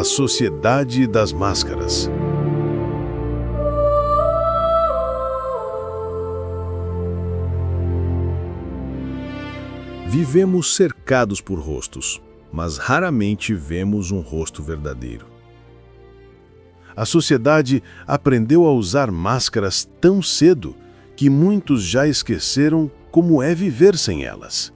A Sociedade das Máscaras. Vivemos cercados por rostos, mas raramente vemos um rosto verdadeiro. A sociedade aprendeu a usar máscaras tão cedo que muitos já esqueceram como é viver sem elas.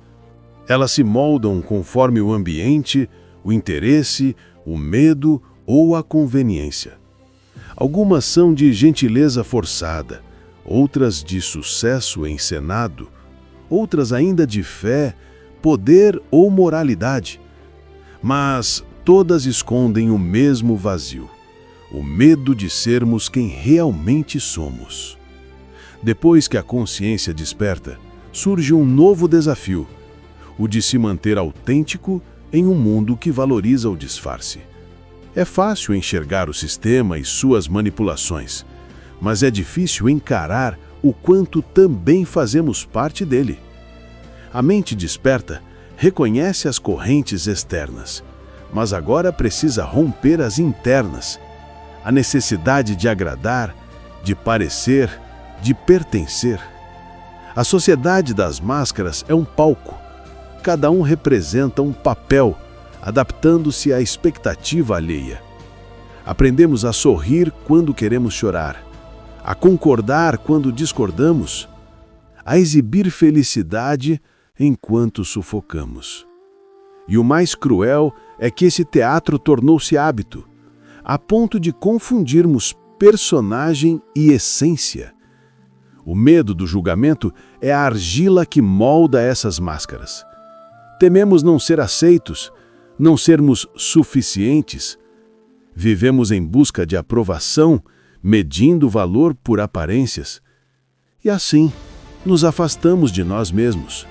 Elas se moldam conforme o ambiente, o interesse, o medo ou a conveniência. Algumas são de gentileza forçada, outras de sucesso encenado, outras ainda de fé, poder ou moralidade. Mas todas escondem o mesmo vazio, o medo de sermos quem realmente somos. Depois que a consciência desperta, surge um novo desafio, o de se manter autêntico em um mundo que valoriza o disfarce. É fácil enxergar o sistema e suas manipulações, mas é difícil encarar o quanto também fazemos parte dele. A mente desperta reconhece as correntes externas, mas agora precisa romper as internas. A necessidade de agradar, de parecer, de pertencer. A sociedade das máscaras é um palco. Cada um representa um papel, adaptando-se à expectativa alheia. Aprendemos a sorrir quando queremos chorar, a concordar quando discordamos, a exibir felicidade enquanto sufocamos. E o mais cruel é que esse teatro tornou-se hábito, a ponto de confundirmos personagem e essência. O medo do julgamento é a argila que molda essas máscaras. Tememos não ser aceitos, não sermos suficientes. Vivemos em busca de aprovação, medindo o valor por aparências. E assim, nos afastamos de nós mesmos.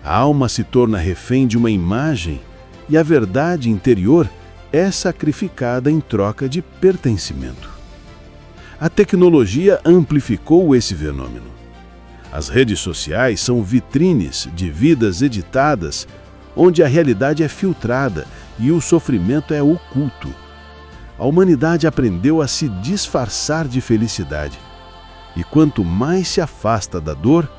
A alma se torna refém de uma imagem e a verdade interior é sacrificada em troca de pertencimento. A tecnologia amplificou esse fenômeno. As redes sociais são vitrines de vidas editadas, onde a realidade é filtrada e o sofrimento é oculto. A humanidade aprendeu a se disfarçar de felicidade. E quanto mais se afasta da dor,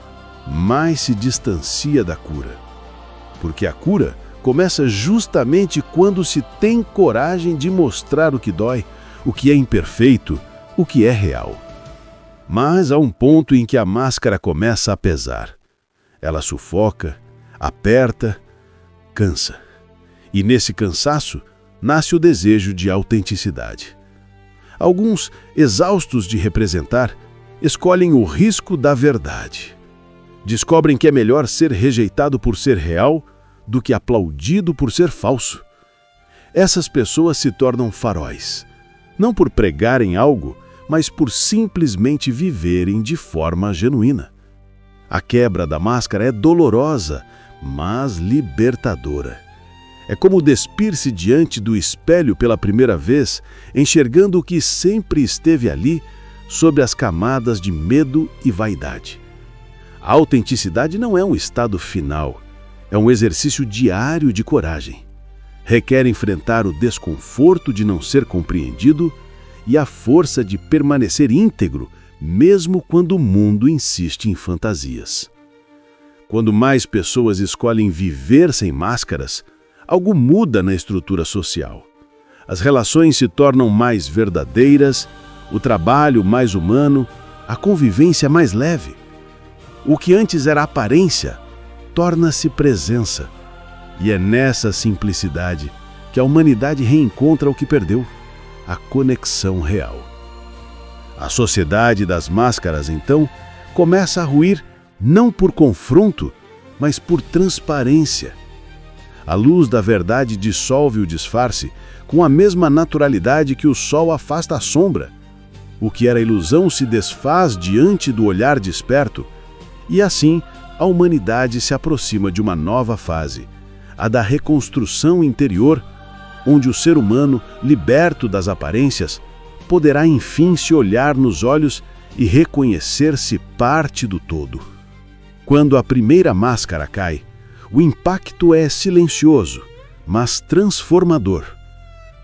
mais se distancia da cura. Porque a cura começa justamente quando se tem coragem de mostrar o que dói, o que é imperfeito, o que é real. Mas há um ponto em que a máscara começa a pesar. Ela sufoca, aperta, cansa. E nesse cansaço nasce o desejo de autenticidade. Alguns, exaustos de representar, escolhem o risco da verdade. Descobrem que é melhor ser rejeitado por ser real do que aplaudido por ser falso. Essas pessoas se tornam faróis, não por pregarem algo, mas por simplesmente viverem de forma genuína. A quebra da máscara é dolorosa, mas libertadora. É como despir-se diante do espelho pela primeira vez, enxergando o que sempre esteve ali, sob as camadas de medo e vaidade. A autenticidade não é um estado final, é um exercício diário de coragem. Requer enfrentar o desconforto de não ser compreendido e a força de permanecer íntegro, mesmo quando o mundo insiste em fantasias. Quando mais pessoas escolhem viver sem máscaras, algo muda na estrutura social. As relações se tornam mais verdadeiras, o trabalho mais humano, a convivência mais leve. O que antes era aparência, torna-se presença. E é nessa simplicidade que a humanidade reencontra o que perdeu, a conexão real. A sociedade das máscaras, então, começa a ruir não por confronto, mas por transparência. A luz da verdade dissolve o disfarce com a mesma naturalidade que o sol afasta a sombra. O que era ilusão se desfaz diante do olhar desperto, e assim a humanidade se aproxima de uma nova fase, a da reconstrução interior, onde o ser humano, liberto das aparências, poderá enfim se olhar nos olhos e reconhecer-se parte do todo. Quando a primeira máscara cai, o impacto é silencioso, mas transformador.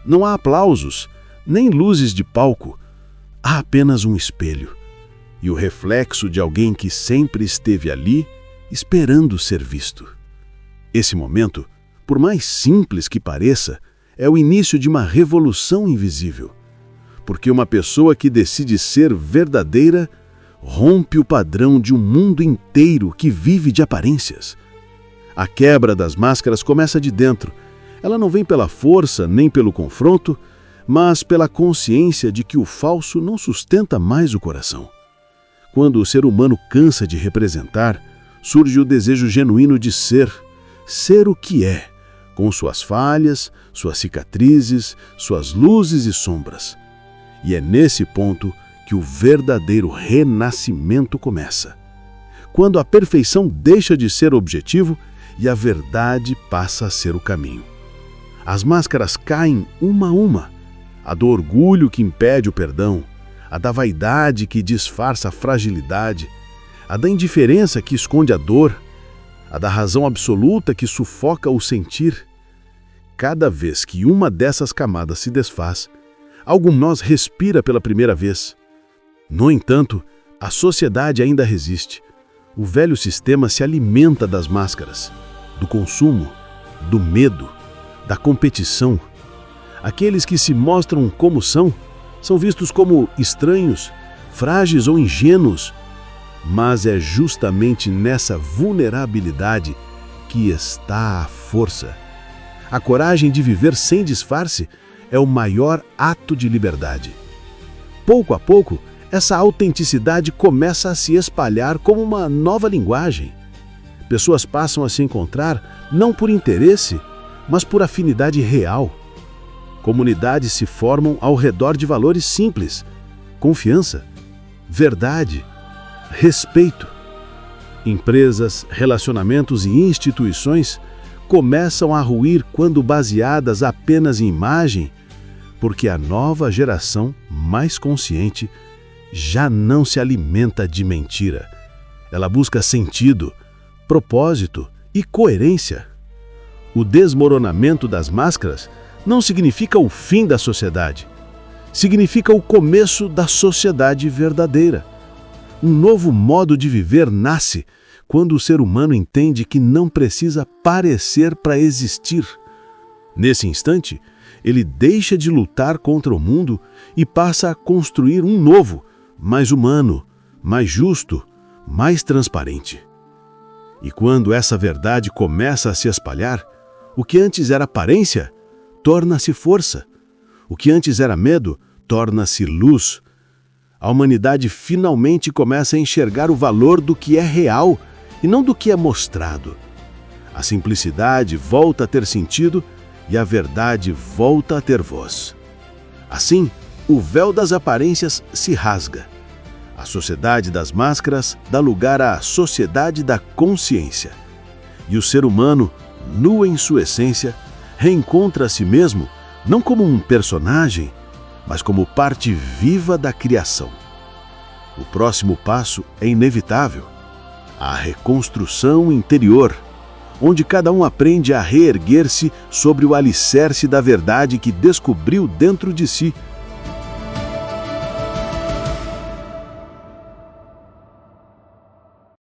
Não há aplausos, nem luzes de palco. Há apenas um espelho e o reflexo de alguém que sempre esteve ali, esperando ser visto. Esse momento, por mais simples que pareça, é o início de uma revolução invisível. Porque uma pessoa que decide ser verdadeira rompe o padrão de um mundo inteiro que vive de aparências. A quebra das máscaras começa de dentro. Ela não vem pela força nem pelo confronto, mas pela consciência de que o falso não sustenta mais o coração. Quando o ser humano cansa de representar, surge o desejo genuíno de ser o que é, com suas falhas, suas cicatrizes, suas luzes e sombras. E é nesse ponto que o verdadeiro renascimento começa. Quando a perfeição deixa de ser o objetivo e a verdade passa a ser o caminho. As máscaras caem uma a uma. A do orgulho que impede o perdão, a da vaidade que disfarça a fragilidade, a da indiferença que esconde a dor, a da razão absoluta que sufoca o sentir. Cada vez que uma dessas camadas se desfaz, algo em nós respira pela primeira vez. No entanto, a sociedade ainda resiste. O velho sistema se alimenta das máscaras, do consumo, do medo, da competição. Aqueles que se mostram como são vistos como estranhos, frágeis ou ingênuos. Mas é justamente nessa vulnerabilidade que está a força. A coragem de viver sem disfarce é o maior ato de liberdade. Pouco a pouco, essa autenticidade começa a se espalhar como uma nova linguagem. Pessoas passam a se encontrar não por interesse, mas por afinidade real. Comunidades se formam ao redor de valores simples: confiança, verdade, respeito. Empresas, relacionamentos e instituições começam a ruir quando baseadas apenas em imagem, porque a nova geração, mais consciente, já não se alimenta de mentira. Ela busca sentido, propósito e coerência. O desmoronamento das máscaras não significa o fim da sociedade. Significa o começo da sociedade verdadeira. Um novo modo de viver nasce quando o ser humano entende que não precisa parecer para existir. Nesse instante, ele deixa de lutar contra o mundo e passa a construir um novo, mais humano, mais justo, mais transparente. E quando essa verdade começa a se espalhar, o que antes era aparência torna-se força. O que antes era medo torna-se luz. A humanidade finalmente começa a enxergar o valor do que é real e não do que é mostrado. A simplicidade volta a ter sentido e a verdade volta a ter voz. Assim, o véu das aparências se rasga. A sociedade das máscaras dá lugar à sociedade da consciência. E o ser humano, nu em sua essência, reencontra a si mesmo não como um personagem, mas como parte viva da criação. O próximo passo é inevitável: a reconstrução interior, onde cada um aprende a reerguer-se sobre o alicerce da verdade que descobriu dentro de si,